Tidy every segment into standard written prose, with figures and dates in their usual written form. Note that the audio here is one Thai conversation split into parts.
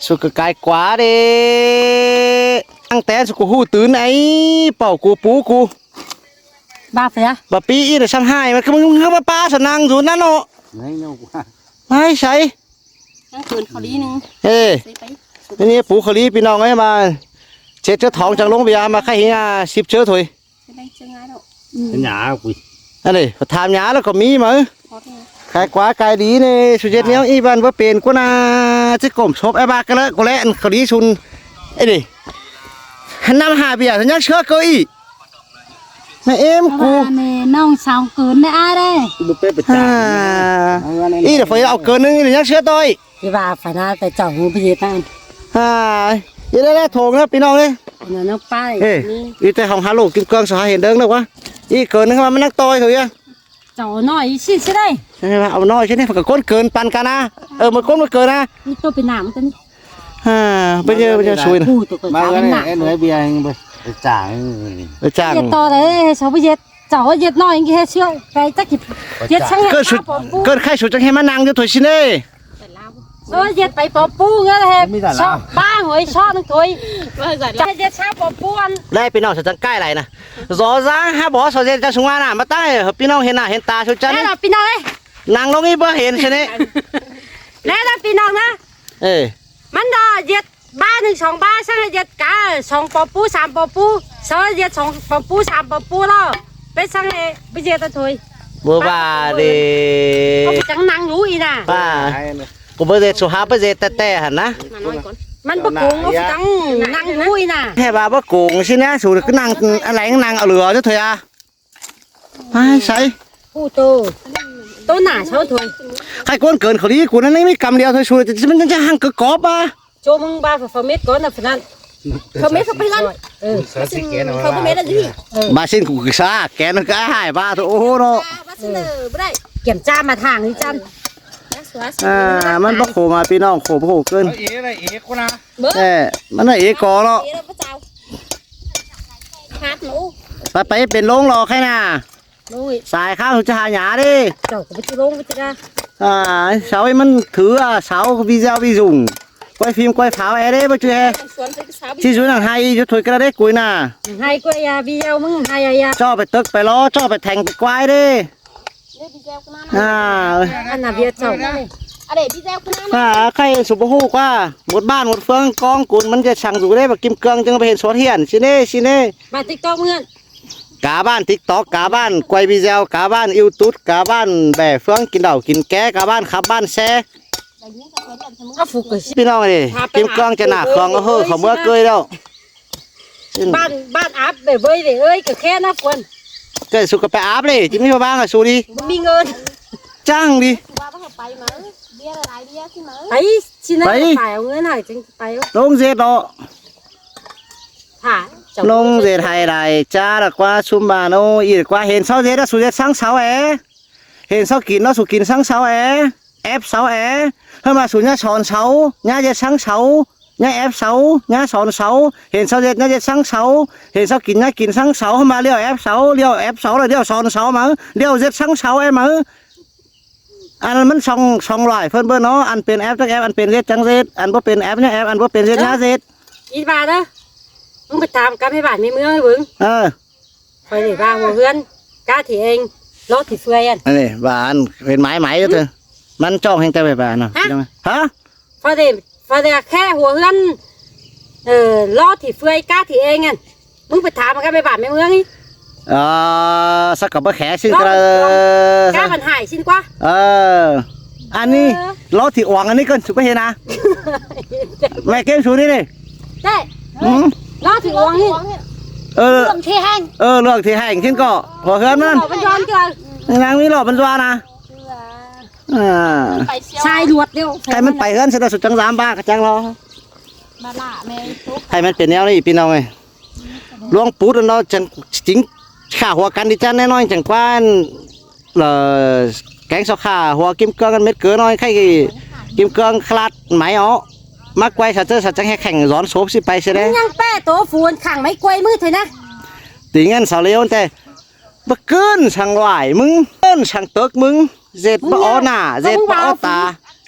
สุกกายกว่าเด้ตั้งแต่สุกหูตื่นไอ้เป่ากูปูกูบ้าเสียบ่ปีอีเด้อซ้ำหายมันคือมึงเข้ามาป้าสนังอยู่นั่นเนาะไม่เนาะไม่ใช่ยังคืนเขาดีนึงเฮ้นี่ปูเขาลีพี่น้องเอ้ยมาเช็ดเชื้อท้องจากโรงพยาบาลมาไข้เฮีย10เชื้อถุยเป็นหยากุยอันนี้พอทำหยาแล้วก็มีมั้ยขายกว่ากายดีนี่สุดเจ็ดเนี้ยอีบ้านว่าเป็นกูน่าจะกลมชบไอ้บ้ากันแล้วกูแล้วอันเขาลีชุนไอ้ดิหันน้ำหาเบียร์สัญญาเชื้อเกยแม่เอ็มกูน้องสาวเกินได้อะไรบุเป้ประจอีเดี๋ยวไฟเอาเกินนึงเดี๋ยวเชื้อต่อยที่ว่าฝันว่าแต่เจ้าหูพี่ตั้งอีได้แล้วโถงแล้วพี่น้องเลยเนี่ยน้องป้ายนี่อีแต่ของฮาโลกินเกลือสาเห็นเด้งแล้ววะอีเกินนึงว่ามันนักต่อยเถอะเจ้าน้อยสิใช่ได้ใช่ไหมเอาน้อยใช่ไหมฝักก้นเกินปันกันนะมันก้นมันเกินนะนี่ตัวเป็นหนามตัวนี้ไปเจอช่วยนะมาแล้วเนี่ยไอ้หน่วยเบียร์ไปจ่างเย็ดต่อเลยชาวเย็ดเจ้าเย็ดน้อยอย่างเงี้ยเชี่ยวไปตะกิบเย็ดช่างเกิดไข่สุดจังให้มันนางจะถอยชิเน่เย็ดไปปอปูเงี้ยเลยชอบบ้าหวยชอบนึกถอยเย็ดชาปอปูอันได้พี่น้องจังใกล้ไรนะรอจ้าฮะบอกสอเย็ดจะสงวนน่ะมาตั้งพี่น้องเห็นหน้าเห็นตาชุดจันนี่พี่น้องเลยนางลงนี่บ่เห็นใช่ไหมแล้วพี่น้องนะมันดอเย็ดบ้าน1 2บ้านช่างเย็ดกา2ปอปู3ปอปูซอเย็ด2ปอปู3ปอปูแล้วไปช่างไปเย็ดตะถอยบัวบาดีจังนางรู้อีน่ะป้ากูเบอร์เดสุภาพเบอร์เดแต่หันนะมันประกงจังนางรู้อีน่ะแค่ว่าประกงใช่ไหมสูตรก็นางอะไรนางเอาเหลือจะถอยไม่ใช่ผู้โตหนาเช่าถอยใครก้นเกินเขาดีกูนั่นไม่กำเดียวถอยสูตรมันจะห่างกระกอบอ่ะโจมึงบ้าฝาเม็ดก่อนนะฝรั่งเขาเม็ดเขาไปลั่นเขาเม็ดอะไรดิมาสิ้นกูกึศาแกนก็หายบ้าตัวโอ้โหเนาะเก็บจ้ามาทางนี่จันมันบ่โขมาพี่น้องโขบ่โขเกินกูนะมันน่ะกอเนาะไปเป็นลงรอใครน่ะสายข้าวจะหาหยาดิเจ้าก็ไปลงไปจ้าเสาไอ้มันถือเสาวิเจ้าวิจุงก้อยฟิล์มก้อยเผาแอเด้บ่ช่วยที่สวนให้อยู่ถอยกระเด้กุยน่ะให้ก้อยยาวิเจ้ามึงให้ยาจ่อไปตึกไปล้อจ่อไปแทงไปควายเด้อันน่ะเบียเจ้าอะไรพี่เจ้าคุณน้าใครสุบหูกว่าหมดบ้านหมดเฟืองกองกุนมันจะสั่งอยู่ได้แบบกิมเกลืองจึงไปเห็นสวนเฮียนชิเน่บ้านติ๊กต๊อกเมื่อกาบ้านติ๊กต๊อกกาบ้านกวยบีเจลกาบ้านอิวตุดกาบ้านแบ่เฟืองกินเหล้ากินแก่กาบ้านขับบ้านแซ่พี่น้องนี่กิมเกลืองจะหนักคลองเฮ้อเขาเมื่อเกยแล้วบ้านอาบเบ้ยเอ้ยก็แค่นับคนเกิดสุกไปอาบเลยจิไม่พอบ้างอะสูดีมีเงินจ้างดิไปชินะไปเอาเงินหน่อยจึงไปลงเสียต่อลงเสียไทยไรจ้าละกว่าชุมบานโออีกว่าเห็นเสาเสียแล้วสุดจะสังเสาเห็นเสากินแล้วสุกินสังเสาแอบเสาให้มาสุญญาสอนเสาญาจะสังเสาญาแอบเสาญาสอนเสาเห็นเสาเด็ดญาจะสังเสาเห็นเสากินญากินสังเสาให้มาเลี้ยวแอบเสาเลี้ยวแอบเสาเลยเลี้ยวสอนเสามั้งเลี้ยวเจ็ดสังเสามั้งอันนั้นมันช่องลอยเพิ่นเนาะอันเป็นแอปจังแอปอันเป็นเจ็ดจังเจ็ดอันบ่เป็นแอปเนี่ยแอปอันบ่เป็นเจ็ดนะเจ็ดอีบาทนะมึงไปตามกันให้บ้านในเมืองให้เบิ่งคอยนี่บ้าหัวเฮือนกาที่เองรถที่เฟื่อยอันนี้บ้านเป็นไม้เถอะมันจ้องแห่งแต่บ้านเนาะฮะพอดีแค่หัวเฮือนรถที่เฟื่อยกาที่เองอันมึงไปถามกันให้บ้านในเมืองนี่สักกับแขกสิ้นกระก้ามันหายสิ้นกว่าอันนี้ล้อที่อ่วงอันนี้ก็สุดไปเห็นนะแม่เก้งสูนี่เลยได้ล้อที่อ่วงนี่เรื่องที่แห้งเรื่องที่แห้งชิ้นก็หัวเฮือนนั่นนางมีหล่อเป็นตัวนะชายหลวดเดียวใครมันไปเฮือนสุดสุดจัง3 บาทกระจังรอมาล่าแม่ใครมันเป็นแนวนี่พี่น้องไงล่วงปูดเราจังจริงข่าหัวกันดิจันแน่นอนจังกว้านแกงสอข่าหัวกิมเกลือกันเม็ดเกลือน้อยใครกิมเกลือคลาดไหมอ๋อมักไว้สัตว์จังให้แข่งร้อนโซบสิไปใช่ไหมยังแป้โตฟูนขังไม่กล้วยมืดเลยนะตีงั้นสาวเลี้ยวแต่บักเกินช่างไหวมึงเกินช่างเติกมึงเจ็ดบ่อหน้าเจ็ดบ่อตา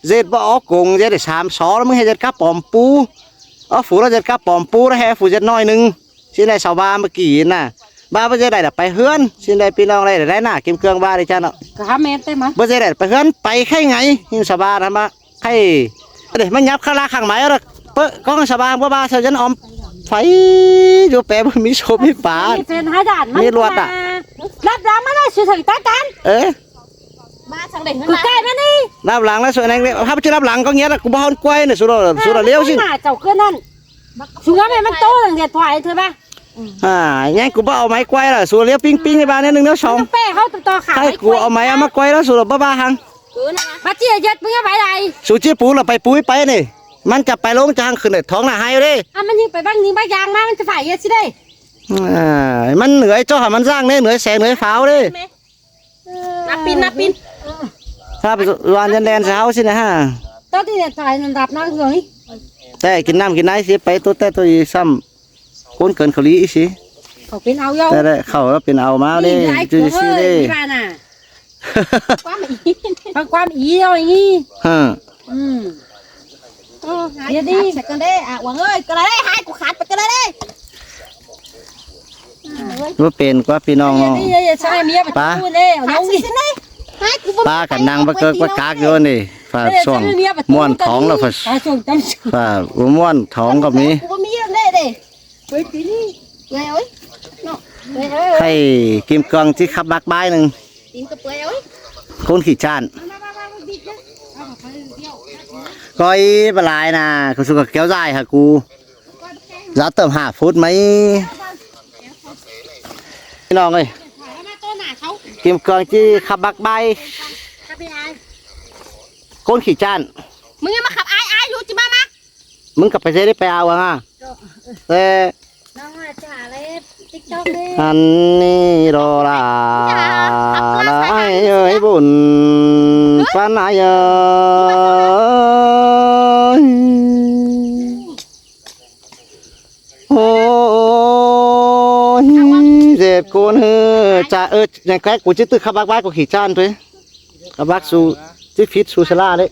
dệt bỏ ó cùng dệt để sám xó mới hay dệt cá bòm pu ó phủ nó dệt cá bòm pu đó hay phủ dệt nói nưng xin đây 23 mà kỳ nè ba bây giờ đây làไปเฮือนxin đây pin đâyได้หน้าkim cương ba đây cha nó ก็หาแม่นแต่มัน bây giờ đây ไปเฮือนไปใครไงหินสบาทำมาใครเดี๋ยวมันยับข้างล่างข้างไหมแล้วเปิ้ลก็สบายบ้าเธอฉันออมไฟอยู่แปะมีโชมมีป่า มีเป็นหาด่านมัน มีลวดอะ รับรางมาแล้วสิถึงตากัน เอ๊ะ มาสังเด็ก กูใกล้มานี่ รับหลังแล้วส่วนไหนเนี่ยถ้าไปรับหลังก็เงี้ยกูบ้านกล้วยเนี่ยสุดเลี้ยวสิ หน้าเจ้าเกินนั่นสูงแม่มันโตตั้งแต่ถอยเธอป่ะ งั้นกูบ้าเอาไม้กล้วยละสุดเลี้ยวปิ้งในบ้านเนี่ยนึงแล้วสอง เป้เขาต่อขา ให้กูเอาไม้เอามากล้วยแล้วสุดบ้าหัง มาเจี๊ยเย็ดมึงจะไปไหน สุดจีปูเราไปปุ้ยไปนี่มันจะไปลงจางขึ้นเลยท้องหน้าให้เลย อ่ะมันยิงไปบ้างยิงบ้างยางมามันจะฝ่ายเย็ดสิได้ มันเหนื่อยเจ้าหามันสร้างเนี่ยเหนื่อยแสงเหนื่อยฟ้าวเลย นับปินนับปิน ถ้าไปวันยันแดนเช้าสินะฮะ ตอนที่เนี่ยถ่ายนันดับนั่งเหงย แต่กินน้ำกินไหนสิไปตัวแต่ตัวซ้ำคนเกินเขาลีสิ เขาเป็นเอาโย่ แต่เขาแล้วเป็นเอามาเลย หลาย จู ตัว ซี เล เลย ย บ้านน่ะ ความอี ความอีเอาอย่างงี้ ฮะ เดี๋ยวดิ ใส่กันได้อ่ะหวังเอ้ยก็ได้ให้กูขาดไปก็ได้ ว่าเป็นกว่าพี่น้อง เดี๋ยวดิอย่าใช้เมียไปตู้เลยเอา ขา น้ ด อง สิ นี่ สิให้กู ป้ากับนางมาเกิดว่ากากอยู่นี่ฝ่าช่วงม้วนท้องแล้วฝ่า ตาส่งจำสุด ฝ่าม้วนท้องก็มี กูมีเรื่องได้เด้ไปปีนี้เปื่อยเอ้ยเนาะเปื่อยเอ้ย ให้กิมกองที่ขับบักบ้ายหนึ่ง ตีนก็เปื่อยเอ้ย คนขี่จานก้อยปลายนะกูสุกเกี้ยวใจฮะกูจะเติม5 ฟุตไหมพี่น้องเอ้ย มาตัวหนาเขา กิมกองที่ขับบักบ้าย ถ้าเป็นไง คนขี่จาน มึงยังมาขับอายอยู่จิมามา มึงกลับไปเซได้ไปเอาอ่ะแต่ น้องอาจจะอะไรติ๊กต๊อกเลย อันนี้รอลาลายเอ้ยบุญปันายเอ้ยโอ้ยเจ็บกูเฮ้จ่าอย่างแกกูจะตึกขับบักบ้านกูขี่จานด้วยขับบักสู่จิฟิตสู่ชลาเลย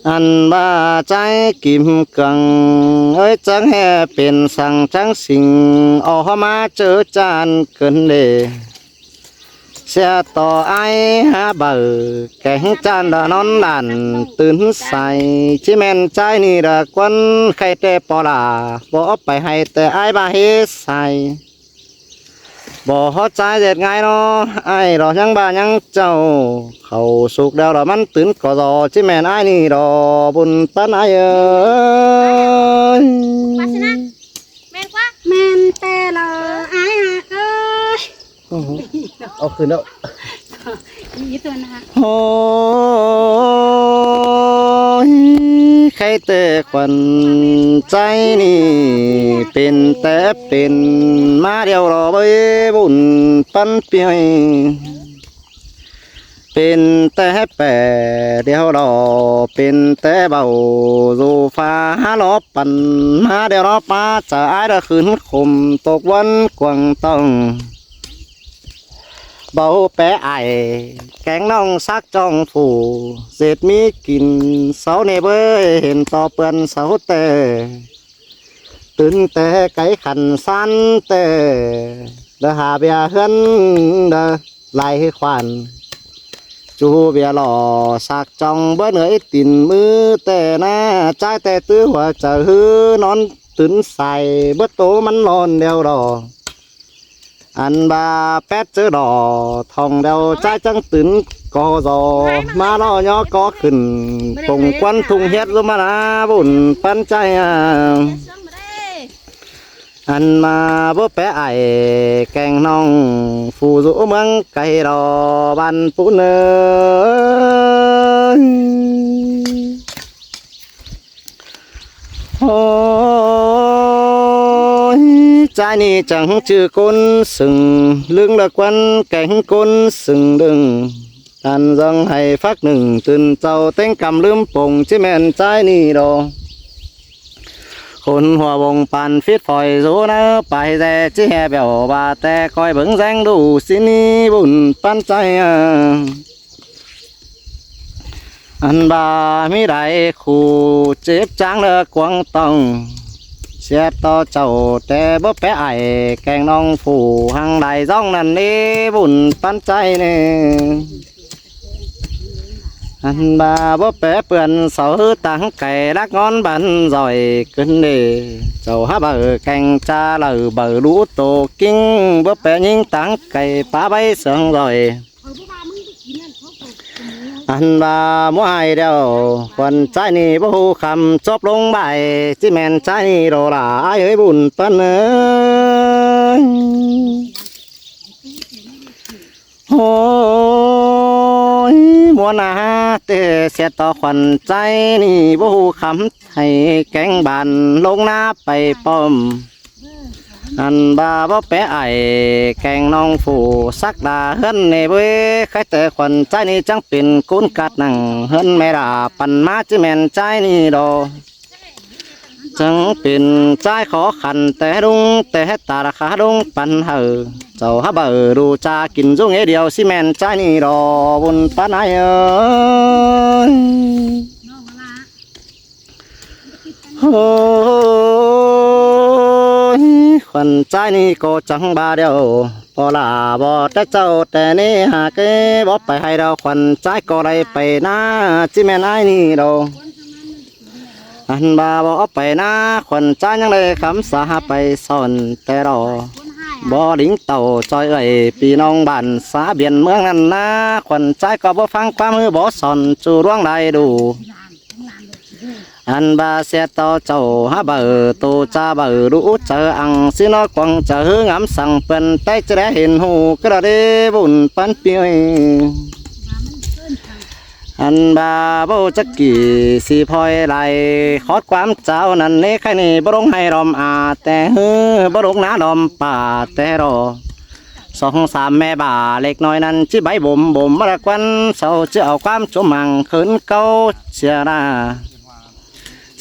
อันบ้าใจกิมกังเอ้ยจังแห่เป็นสั่งจังสิ่งออกมาเจอจานเกินเลยเสียต่อไอหาเบอแกงจานละนอนหลันตื่นใส่ชิแม่นใจนี่ละควันใครแต่ปอลาบอกไปให้แต่ไอบาเฮใส่บ่ฮอดใจเด็ดง่ายเนาะไอ้รอยังบ้ายังเจ้าเขาสุกแล้วรอมันตื่นก็รอจิแม่นไอ้นี่รอบุญปันไอ้เอ้ย มาสินะแม่นกว่า แม่นแต่ละไอ้หักเอ้ย เอาคืนแล้ว นี่ตัวนะ โอ้ยใครแต่ควันใจนี่เป็นแต่เป็นมาเดียวรอใบบุญปันเปียเป็นแต่แปรเดียวรอเป็นแต่เบาดูฟ้าล้อปั่นมาเดียวรอป้าจะอายระคืนคมตกวันกวางต้องเบาแปะไอแกงน้องซักจ้องผูเศษมีกินเสาในเบยเห็นต่อเปื่อนเสาแต่ตื่นแต่ไก่ขันสันแต่เดหาเบียเฮือนเดไหลควันจูเบียหล่อสักจ้องเบื่อเหนื่อยตินมือแต่หน้าใจแต่ตื้อหัวจะฮือนอนตื่นใส่เบื่อโตมันนอนเดียวรออันบาแป๊ดเจอดอทองเดาใจจังตื่นก็รอมาล่อย่อก็ขึ้นปงควันทุ่งเฮ็ดลงมาลาบุญปันใจอันมาบ่แปะไอแกงน้องฟูสู่เมืองไก่รอบันปูเนยโอ้ยใจนี่จังชื่อคนสึงลึงละควันแกงคนสึงดึงอันจังให้ฟักหนึ่งตื่นเจ้าเต้งกำลืมปงจิแม่นใจนี่ดอคนหัววงปันฟิตฝอยรู้นะไปแต่จีแห่เบลบาแต่คอยเบิ่งแสงดูสินี่บุญปันใจ อันบามีได้คู่เจ็บจางเลือกวงต้องเสียต่อเจ้าแต่บ่แปะไอแกงน้องผู้หังใดจ้องนั่นนี่บุญปันใจนี่อันบาบ่แปะเปื่อนเสาตังไก่รักงอนบันรอยขึ้นเดเจ้าหาเบอแกงจ้าเลอเบอรู้โตกิ้งบ่แปะยิงตังไก่ป้าใบเสืองรอยอันบาม่วยเดียวคนใจนี่บ่ฮู้คำจบลงใบจิแม่นใจนี่โดลาเอ้ยบุญปันเอ้ยโอ้ยมัวนาเตเสียต่อขวัญใจนี่บ่ฮู้คำให้แกงบานลงหน้าไปป้อมอันบาบ่แปะไอแกงน้องผู้สักดาเฮิรนในเว้ใครแต่ขวัญใจนี่จังเป็นกุนกัดนั่งเฮิรนไม่ดาปันมาจิแม่นใจนี่ดอจังเป็นใจขอขันแต่ดุงแต่ตาราคาดุงปันเฮอเจ้าฮะเบอดูจากินจุงเดียวสิแม่นใจนี่ดอบุญปันไอเอ้ยโอ้ยขวัญใจนี่ก็จังบาเดียวพอลาบ่แต่เจ้าแต่นี่หากบ่ไปให้เราขวัญใจก็ได้ไปหน้าจิแม่นไอ้นี่เราอันบาบ่ไปหน้าขวัญใจยังได้คำสาไปสอนแต่รอบ่ลิงเต่าจอยเอ้ยพี่น้องบ้านสาเบียนเมืองนั้นนะขวัญใจก็บ่ฟังความมือบ่สอนจู่ร่วงได้ดูอันบาเสียต่อเจ้าฮะเบอตูจาเบอรู้เจออังสินอกวังเจองำสั่งเป็นใต้จะได้เห็นหูกระเดบุญปันเปียอันบาโบจักกี่สีพลอยไหลขอดความเจ้านั่นนี่ใครนี่บรงให้รอมอาแต่บรงน้าดอมป่าแต่รอสองสามแม่บ่าเล็กน้อยนั้นจิใบบ่มมระควันเศร้าจะเอาความจมังขืนเก้าเสียนา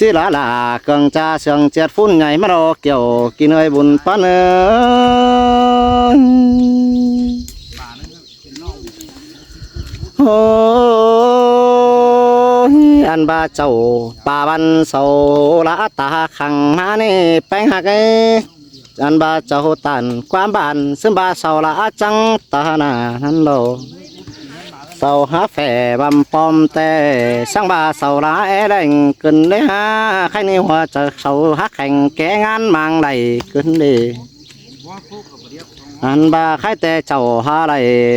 สิลาลาเกิงจ้าเสียงเจ็ดฟุ้นใหญ่มารอเกี่ยวกินเอ้ยบุญปันเอ้ยโอ้ยอันบาเจ้าป่าบันเสาละตาขังมานี่แป้งหักอันบาเจ้าตันความบานซึ่งบาเสาละจังตาหนานั้นโลเสาหาแฝบำปอมแต่ช่างบาเสาละแรงขึ้นได้ฮะใครในหัวจะเสาหักแข่งแกงานมังไหลขึ้นดีอันบาใครแต่เจ้าหาไหล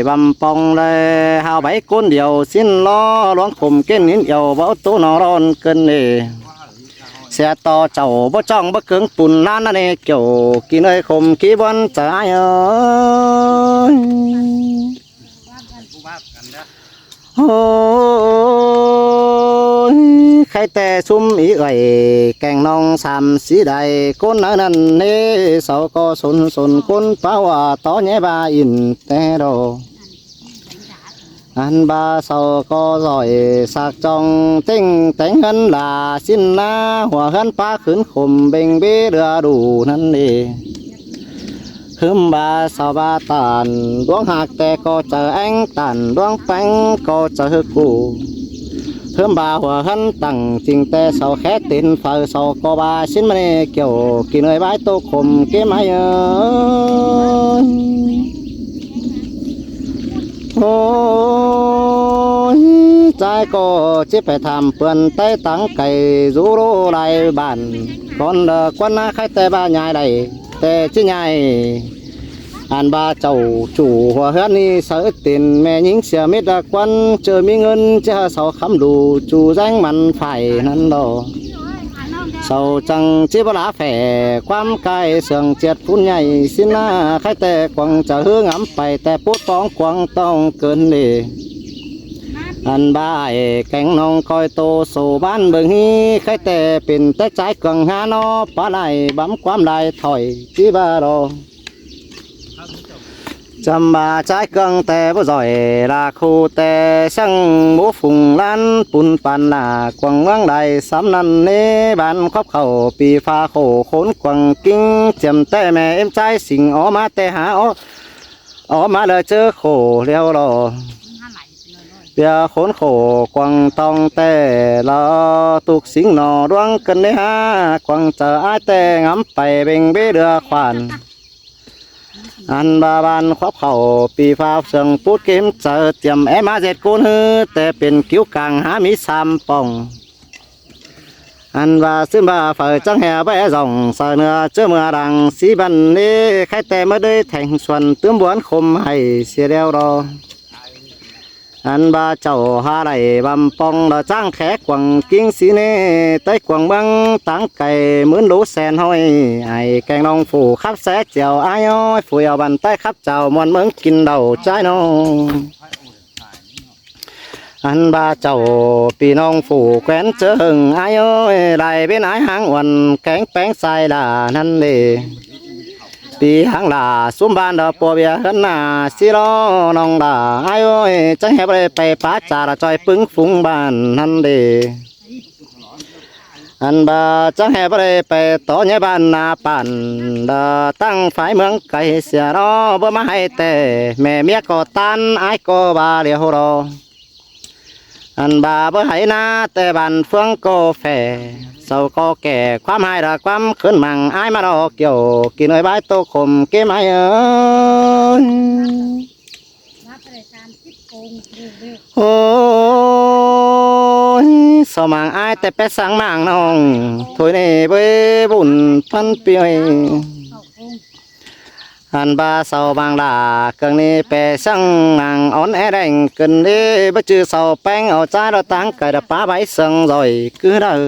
บำปองเลยหาใบก้นเดียวสิ้นล้อหลวงข่มเก้นนิดเดียวเบาตัวนร้อนขึ้นดีเสียต่อเจ้าบ่จ้องบ่เกิงปุ่นล้านนั่นเองเกี่ยวกินเอ้ยข่มขี้บอนใจเอ้ยโอ้ยใครแต่ซุ่มอีไอแกงน้องสามสีใดคนนั้นนี่เสาก็สนคนเป้าว่าต่อแย่บาอินแต่รออันบาเสาก็ลอยสากจองเต็งแต่งเงินลาสิ้นหน้าหัวเงินป้าขืนข่มเบ่งเบี้ยเรือดูนั่นเองคืมบาสาวบาตานดวงหักแต่ก็เจอแองตันดวงแป้งก็เจอกูคืมบาหัวหันตั้งจริงแต่เสาแค่ตินฝ่ายเสาก็บาชิ้นมันเกี่ยวกินเลยใบโตคมเกี่ยไม่โอ้ยใจก็จะไปทำเปื่อนใต้ตั้งไก่รูโรไรบ้านก่อนควันใครแต่บ้านใหญ่ใดแต่ชิ้นใหญ่อันบาเจ้าจู่หัวเฮือนนี่เสือตินแม่หญิงเสียมิตรควันเจอมีเงินจะเสาคำดูจู่แจ้งมันไฟนั้นดอเสาจังจิบลาแฝความกายเสื่องเจ็ดพุ่นใหญ่สินหน้าใครแต่กวังจะเฮืองำไปแต่พูดป้องกวังต้องเกินดีอันบ่ายแกงน้องคอยโตสู่บ้านเบิ่งฮีใครแต่เป็นแต่ใจเกิงหานอปลาไหลบำความไหลถอยที่บารอจำบาใจเกิงแต่บ่จ่อยลาคูแต่ช่างหมูฝุ่งล้านปุ่นปันหน้ากวังวังใดสำนันเนบ้านครอบเขาปีฟ้าโขขนกวังกิ้งเจียมแต่แม่เอ็มใจสิ่งออกมาแต่หาออกมาเลยเจอโขเลี้ยวรอ bia khốn khổ quăng tông tê lo tục xính nọ đoán cần đấy ha quăng chờ ai tê ngắm phải bình bế đưa khoản ăn ba ban khoác khẩu pi phao sừng bút kiếm chờ tiệm em á dệt côn hư têเป็นcứu càng há mỹ sam pong ăn và xin bà phải trăng hè bé dòng sợ nữa chưa mưa đằng xí bần đi khai tê mới đây thành xuân tướng buồn khom hay xia đeo đó ăn ba chậu hoa này bầm pong là trang khé quăng kinh xí nê tới quăng băng táng cày mướn lú sen hôi ai cành long phủ khắp xé chèo ai ơi phủ vào bàn tay khắp chào muôn mướn kinh đầu trái nó ăn ba chậu pì nông phủ quen chớ hừng ai ơi đại bên ái hang quần cánh bánh sai là năn đi đi hang là xuống ban đờ po bia hơn là xí lo nong là ai ơi chẳng hẹp đây bay phá trà là chơi pứng phúng bàn năn đi ăn ba chẳng hẹp đây bay tỏ nhé bàn na bàn đờ tăng phải mướn cây xìa đó bữa má hay tệ mẹ mía có tan ai có ba liều đồ anh bà bữa hãy na tê bàn phương cô phè sau có kẻความhai làความkhấn mằng ai mà đó kiểu kỳ nơi bãi tô khom cái máy ơi ôi sao mằng ai tê bé sáng mằng nong thôi này với bùn phân pioi anh ba sau bằng là cần đi bè sang nàng ón é đành cần đi bất chư sau bánh ở trái đó táng cài đập phá bãi sân rồi cứ đâu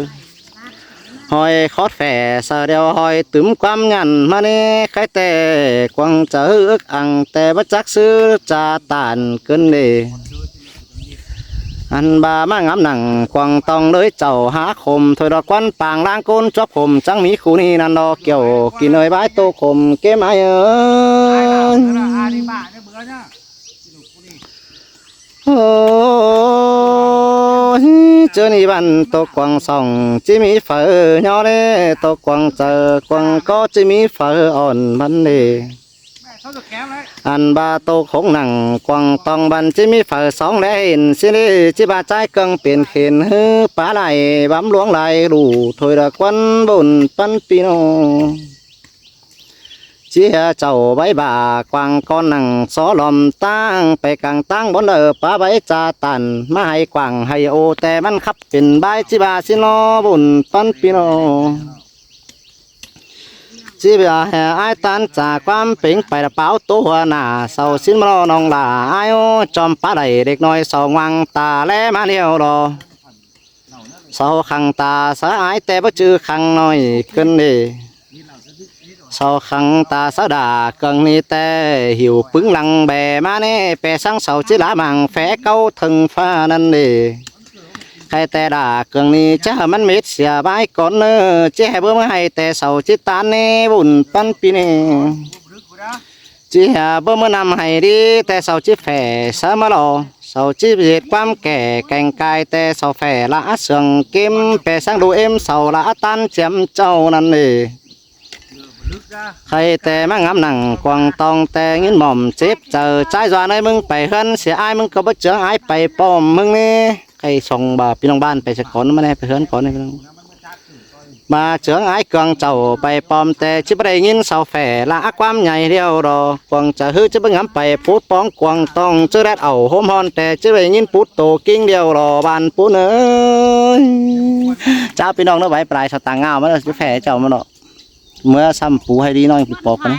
hồi khót phè sợ đeo hồi túm quam nhằn mà đi cái tè quăng chở ước ăn tè bất chắc sư trà tàn cơn đi anh ba mang ngắm nặng quăng tông lưới chầu há khom thôi đó quan pàng lang côn chóp khom trắng mỹ khu ni nan đó kiểu kỳ nơi bãi tô khom cái máy ơi ôi chưa ni bàn tô quăng sòng chỉ mỹ phở nhỏ đấy tô quăng chờ quăng có chỉ mỹ phở ổn vấn đề anh ba tô khổng nặng quăng tòng bàn chỉ mi phở sóng lên xin đi chỉ ba trái cân biển khiển hư phá lại bám luống lại đủ thôi là quân bồn pan pino chỉ chầu bãi bà quăng con nặng xó lòm tangไปcàng tang bốn ở phá bãi trà tàn má hay quăng hay ôแต่มันขับเป็นbãi chỉ ba xin lo bồn pan pino chỉ bây giờ ai tan trả quan bình phải là báo tố hoa nà sau xin lo nong là ai ô chom phá đầy địch nói sau ngoan ta lẽ mà nhiều đồ sau khăng ta sợ ai té bất chư khăng nói cân đi sau khăng ta sợ đà cần ni té hiểu pứng lăng bè mà nè bè sáng sau chỉ lá màng phé câu thần pha năn đi khai tè đà cường ni chắc mình mít xìa bãi con nữa chứ hai bữa mới hay tè sầu chứ tan nè bùn pan pi nè chứ hai bữa mới nằm hay đi tè sầu chứ phè sớm mà lo sầu chứ diệt quam kẻ cành cài tè sầu phè lá sườn kim phè sang đồ em sầu lá tan chém trâu năn nè khai tè mang ngắm nặng quăng tông tè nghìn mỏm xếp chờ trái giò nơi mưng phải hơn sẽ ai mưng có bất chứa ai phải bom mưng nè cái sòng bà pin banไปจะขอนมาแน่ไปเฮือนขอนนี่มาเจืองไอ้กวางเจ้าไปปอมแต่ชิบได้ยินเสาแฝละความใหญ่เดียวรอกวางจะฮื้อจะไปงำไปพูดป้องกวางต้องชื่อแรดเอาโฮมฮอนแต่ชิบได้ยินพูดโตกิ้งเดียวรอบานปูเนยเจ้าพี่น้องเนาะไว้ปลายสตางค์เงามันจะแฝเจ้ามันเนาะเมื่อซ้ำปูให้ดีน้อยปอกกัน